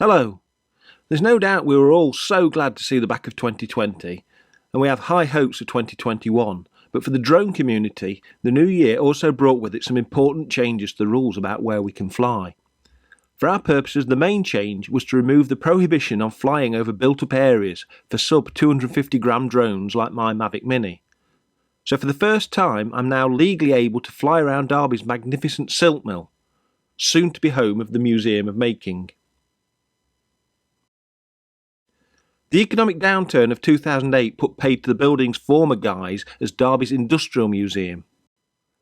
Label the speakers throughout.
Speaker 1: Hello. There's no doubt we were all so glad to see the back of 2020, and we have high hopes for 2021. But for the drone community, the new year also brought with it some important changes to the rules about where we can fly. For our purposes, the main change was to remove the prohibition on flying over built-up areas for sub 250 gram drones like my Mavic Mini. So for the first time, I'm now legally able to fly around Derby's magnificent silk mill, soon to be home of the Museum of Making. The economic downturn of 2008 put paid to the building's former guise as Derby's Industrial Museum.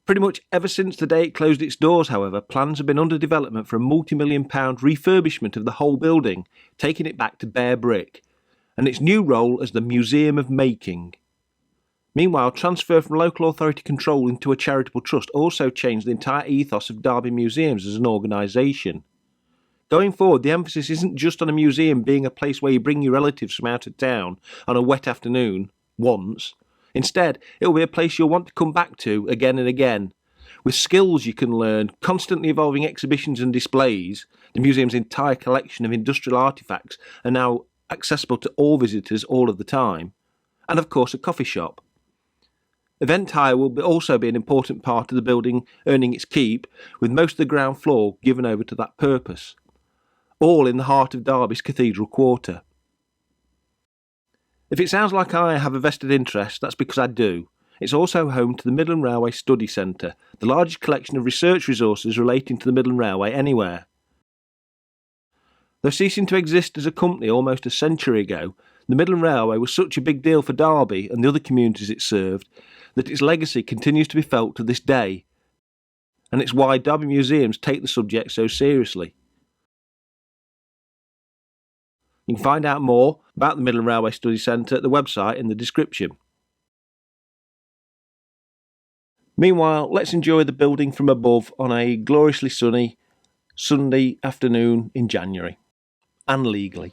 Speaker 1: Pretty much ever since the day it closed its doors, however, plans have been under development for a multi-million-pound refurbishment of the whole building, taking it back to bare brick, and its new role as the Museum of Making. Meanwhile, transfer from local authority control into a charitable trust also changed the entire ethos of Derby Museums as an organisation. Going forward, the emphasis isn't just on a museum being a place where you bring your relatives from out of town on a wet afternoon, once. Instead, it will be a place you'll want to come back to again and again. With skills you can learn, constantly evolving exhibitions and displays, the museum's entire collection of industrial artefacts are now accessible to all visitors all of the time. And of course, a coffee shop. Event hire will also be an important part of the building earning its keep, with most of the ground floor given over to that purpose. All in the heart of Derby's Cathedral Quarter. If it sounds like I have a vested interest, that's because I do. It's also home to the Midland Railway Study Centre, the largest collection of research resources relating to the Midland Railway anywhere. Though ceasing to exist as a company almost a century ago, the Midland Railway was such a big deal for Derby and the other communities it served that its legacy continues to be felt to this day, and it's why Derby museums take the subject so seriously. You can find out more about the Midland Railway Study Centre at the website in the description. Meanwhile, let's enjoy the building from above on a gloriously sunny Sunday afternoon in January, and legally.